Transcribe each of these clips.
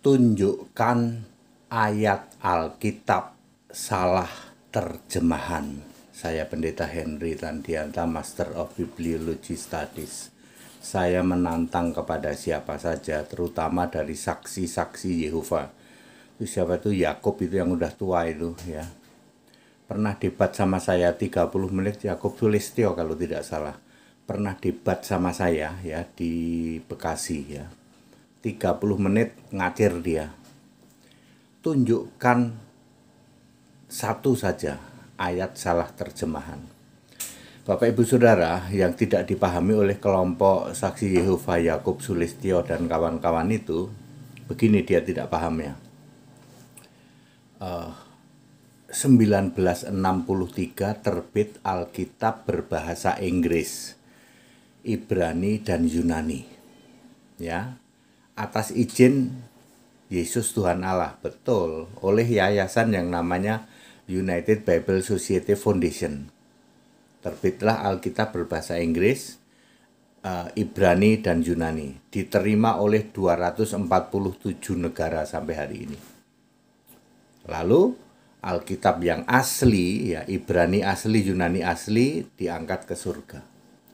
Tunjukkan ayat Alkitab salah terjemahan. Saya Pendeta Henry Tandianta, Master of Bibliology Studies. Saya menantang kepada siapa saja, terutama dari saksi-saksi Yehova. Itu siapa itu? Yakub itu yang udah tua itu ya. Pernah debat sama saya 30 menit, Yakub Sulistyo kalau tidak salah. Pernah debat sama saya ya di Bekasi ya. 30 menit ngacir dia. Tunjukkan satu saja ayat salah terjemahan. Bapak Ibu Saudara, yang tidak dipahami oleh kelompok saksi Yehova Yakub Sulistyo dan kawan-kawan itu, begini dia tidak pahamnya. 1963 terbit Alkitab berbahasa Inggris, Ibrani dan Yunani. Ya, atas izin Yesus Tuhan Allah, betul, oleh yayasan yang namanya United Bible Society Foundation. Terbitlah Alkitab berbahasa Inggris, Ibrani dan Yunani. Diterima oleh 247 negara sampai hari ini. Lalu Alkitab yang asli, ya Ibrani asli, Yunani asli, diangkat ke surga.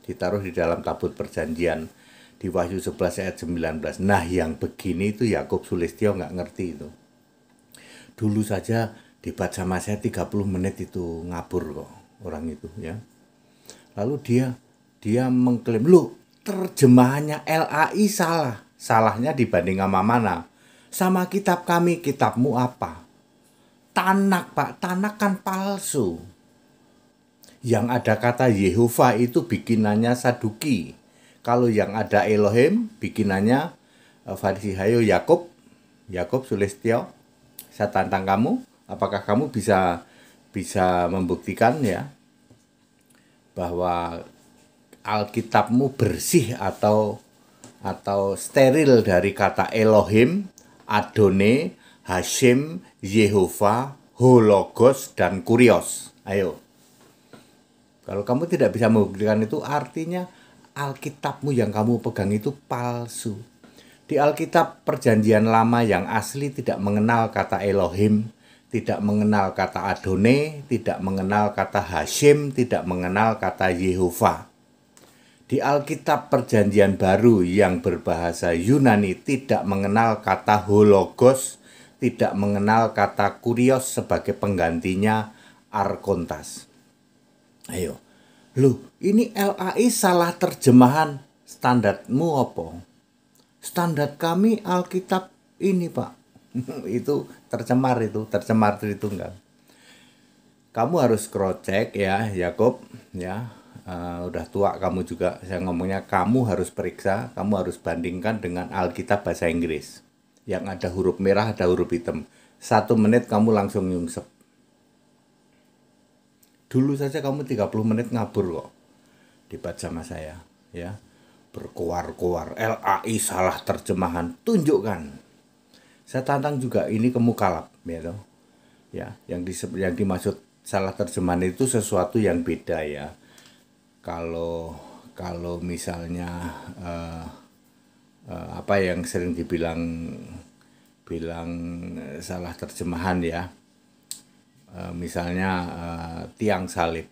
Ditaruh di dalam tabut perjanjian di Wahyu 11 ayat 19. Nah, yang begini itu Yakub Sulistyo nggak ngerti itu. Dulu saja debat sama saya 30 menit itu ngabur kok orang itu ya. Lalu dia mengklaim, "Loh, terjemahannya LAI salah." Salahnya dibanding sama mana? Sama kitab kami, kitabmu apa? Tanak, Pak, Tanak kan palsu. Yang ada kata Yehova itu bikinannya Saduki. Kalau yang ada Elohim, bikinannya Farisi. Hayo Yakub Sulistyo, saya tantang kamu, apakah kamu bisa membuktikan ya bahwa Alkitabmu bersih atau steril dari kata Elohim, Adone, Hashem, Yehova, Hologos, dan Kurios. Ayo. Kalau kamu tidak bisa membuktikan itu, artinya Alkitabmu yang kamu pegang itu palsu. Di Alkitab Perjanjian Lama yang asli tidak mengenal kata Elohim, tidak mengenal kata Adone, tidak mengenal kata Hashem, tidak mengenal kata Yehova. Di Alkitab Perjanjian Baru yang berbahasa Yunani tidak mengenal kata Hologos, tidak mengenal kata Kurios sebagai penggantinya Arkontas. Ayo. Loh, ini LAI salah terjemahan. Standarmu apa? Standar kami Alkitab ini, Pak. Itu tercemar Tritunggal. Kamu harus cross-check ya, Yakub ya. Udah tua kamu juga, saya ngomongnya kamu harus periksa, kamu harus bandingkan dengan Alkitab bahasa Inggris. Yang ada huruf merah, ada huruf hitam. 1 menit kamu langsung nyungsep. Dulu saja kamu 30 menit ngabur kok debat sama saya ya, berkoar-koar LAI salah terjemahan, tunjukkan. Saya tantang juga ini ke Mukalab ya, yang dimaksud salah terjemahan itu sesuatu yang beda ya. Kalau misalnya apa yang sering dibilang salah terjemahan ya, misalnya tiang salib.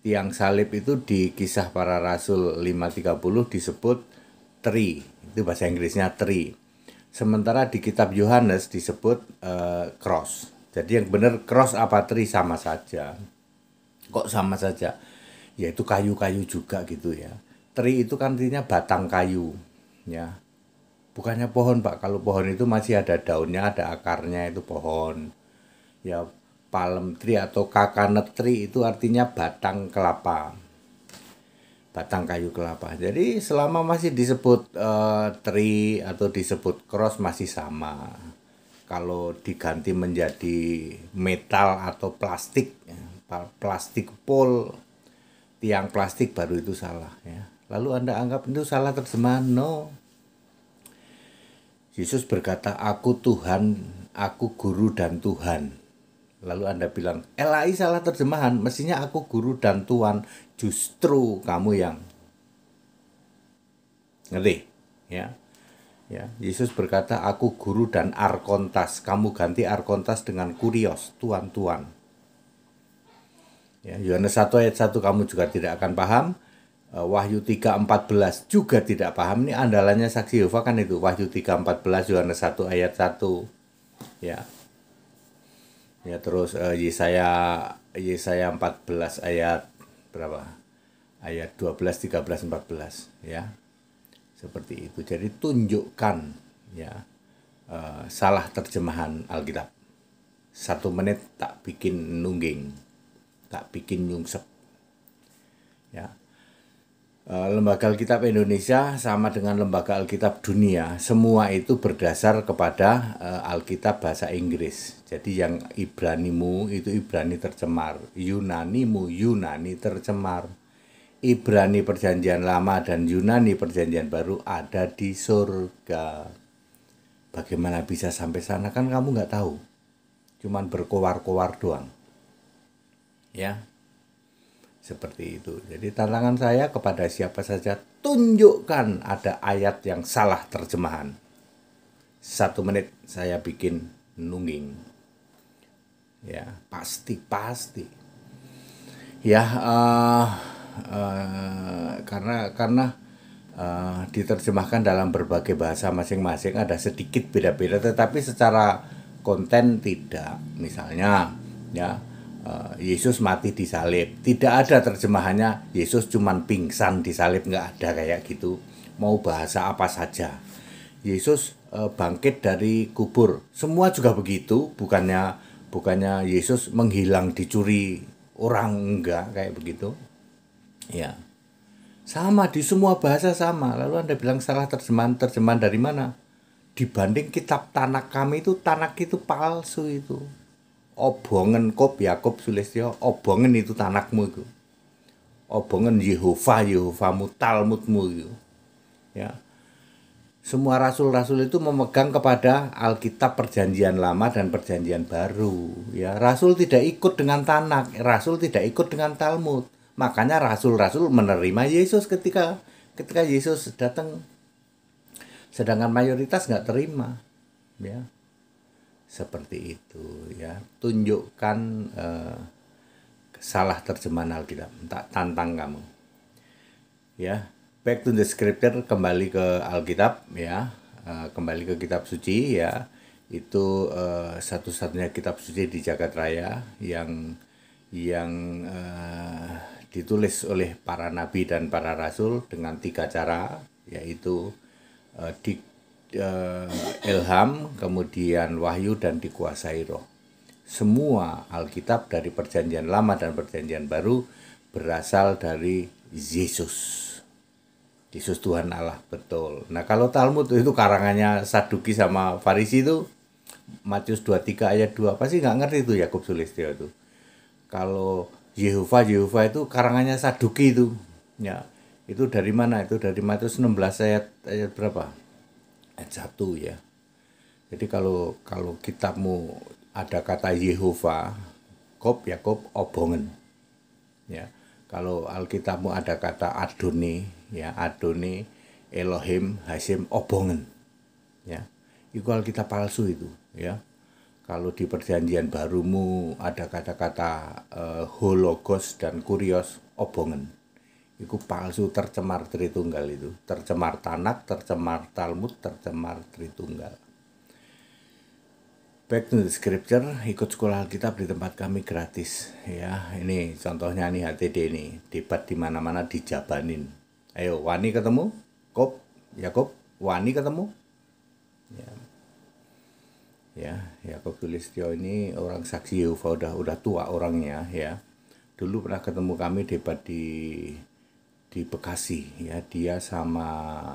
Tiang salib itu di Kisah Para Rasul 5:30 disebut tree, itu bahasa Inggrisnya tree. Sementara di kitab Yohanes disebut cross. Jadi yang benar cross apa tree sama saja. Kok sama saja? Ya itu kayu-kayu juga gitu ya. Tree itu kan artinya batang kayu ya. Bukannya pohon, Pak. Kalau pohon itu masih ada daunnya, ada akarnya, itu pohon. Ya, palm tree atau coconut tree itu artinya batang kelapa, batang kayu kelapa. Jadi selama masih disebut tree atau disebut cross masih sama. Kalau diganti menjadi metal atau plastik, plastik pole, tiang plastik, baru itu salah ya. Lalu Anda anggap itu salah terjemahan? No. Yesus berkata, "Aku Tuhan, aku guru dan Tuhan." Lalu Anda bilang, LAI salah terjemahan, mestinya aku guru dan Tuhan, justru kamu yang ngerti ya. Ya, Yesus berkata, aku guru dan arkontas. Kamu ganti arkontas dengan kurios, tuan-tuan. Ya, Yohanes 1 ayat 1 kamu juga tidak akan paham. Wahyu 3:14 juga tidak paham. Ini andalannya saksi Yehova kan itu. Wahyu 3:14, Yohanes 1 ayat 1. Ya. Ya, terus Yesaya 14 ayat berapa? Ayat 12, 13, 14 ya. Seperti itu. Jadi tunjukkan ya salah terjemahan Alkitab. 1 menit tak bikin nungging, tak bikin nyungsep. Ya. Lembaga Alkitab Indonesia sama dengan lembaga Alkitab dunia, semua itu berdasar kepada Alkitab bahasa Inggris. Jadi yang Ibranimu itu Ibrani tercemar, Yunanimu Yunani tercemar. Ibrani Perjanjian Lama dan Yunani Perjanjian Baru ada di surga. Bagaimana bisa sampai sana kan kamu nggak tahu. Cuman berkoar-koar doang. Ya. Seperti itu. Jadi tantangan saya kepada siapa saja, tunjukkan ada ayat yang salah terjemahan. 1 menit saya bikin nungging. Ya, pasti. Ya, karena diterjemahkan dalam berbagai bahasa masing-masing, ada sedikit beda-beda, tetapi secara konten tidak. Misalnya, ya, Yesus mati di salib, tidak ada terjemahannya Yesus cuman pingsan di salib, nggak ada kayak gitu. Mau bahasa apa saja, Yesus bangkit dari kubur, semua juga begitu. Bukannya Yesus menghilang dicuri orang, enggak kayak begitu ya. Sama di semua bahasa sama. Lalu Anda bilang salah terjemahan dari mana? Dibanding kitab Tanak kami itu, Tanak itu palsu itu. Obongen Yakub Sulistyo, obongen itu Tanakmu itu. Obongen Yehovamu, Talmudmu itu. Ya. Semua rasul-rasul itu memegang kepada Alkitab Perjanjian Lama dan Perjanjian Baru. Ya, rasul tidak ikut dengan Tanak, rasul tidak ikut dengan Talmud. Makanya rasul-rasul menerima Yesus ketika Yesus datang. Sedangkan mayoritas nggak terima. Ya. Seperti itu ya. Tunjukkan salah terjemahan Alkitab, tak tantang kamu. Ya, back to the scripture, kembali ke Alkitab ya. Kembali ke kitab suci ya. Itu satu-satunya kitab suci di jagat raya yang ditulis oleh para nabi dan para rasul dengan 3 cara, yaitu ilham, kemudian wahyu, dan dikuasai roh. Semua Alkitab dari Perjanjian Lama dan Perjanjian Baru berasal dari Yesus. Yesus Tuhan Allah, betul. Nah, kalau Talmud itu karangannya Saduki sama Farisi itu, Matius 23 ayat 2, pasti nggak ngerti itu Yakub Sulistyo itu. Kalau Yehova itu karangannya Saduki itu. Ya, itu dari mana? Itu dari Matius 16 ayat berapa? Ayat 1 ya. Jadi kalau kitabmu ada kata Yehova, Yakub obongen. Ya. Kalau Alkitabmu ada kata Adoni, ya, Adoni, Elohim, Hasim, obongen. Ya. Itu Alkitab palsu itu, ya. Kalau di Perjanjian Barumu ada kata-kata hologos dan kurios, obongen. Itu palsu, tercemar Tritunggal itu. Tercemar Tanak, tercemar Talmud, tercemar Tritunggal. Back to the scripture, ikut sekolah Alkitab di tempat kami gratis. Ya, ini contohnya nih HTD ini, debat di mana-mana dijabanin. Ayo, wani ketemu? Yakub, wani ketemu? Ya, Yakub Sulistyo ini orang saksi Yehova, udah tua orangnya ya. Dulu pernah ketemu kami debat di Bekasi ya, dia sama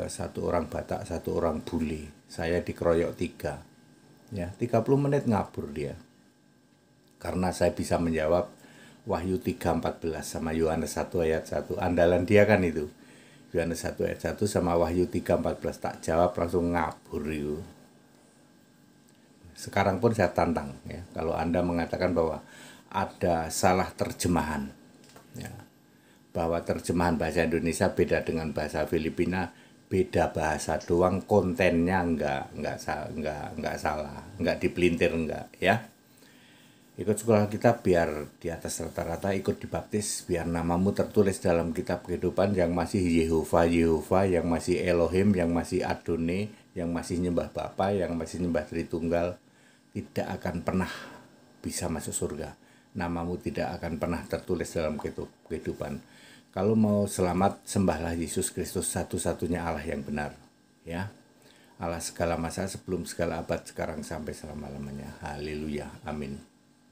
satu orang Batak, satu orang bule. Saya dikeroyok 3. Ya, 30 menit ngabur dia. Karena saya bisa menjawab Wahyu 3:14 sama Yohanes 1 ayat 1. Andalan dia kan itu. Yohanes 1 ayat 1 sama Wahyu 3:14, tak jawab langsung ngabur itu. Sekarang pun saya tantang ya, kalau Anda mengatakan bahwa ada salah terjemahan ya, bahwa terjemahan bahasa Indonesia beda dengan bahasa Filipina, beda bahasa doang, kontennya enggak salah, enggak dipelintir, enggak ya. Ikut sekolah kita biar di atas rata-rata, ikut dibaptis biar namamu tertulis dalam kitab kehidupan, yang masih Yehova, yang masih Elohim, yang masih Adone, yang masih nyembah Bapa, yang masih nyembah Tritunggal, tidak akan pernah bisa masuk surga. Namamu tidak akan pernah tertulis dalam kehidupan. Kalau mau selamat, sembahlah Yesus Kristus, satu-satunya Allah yang benar, ya. Allah segala masa, sebelum segala abad, sekarang sampai selama-lamanya. Haleluya, amin.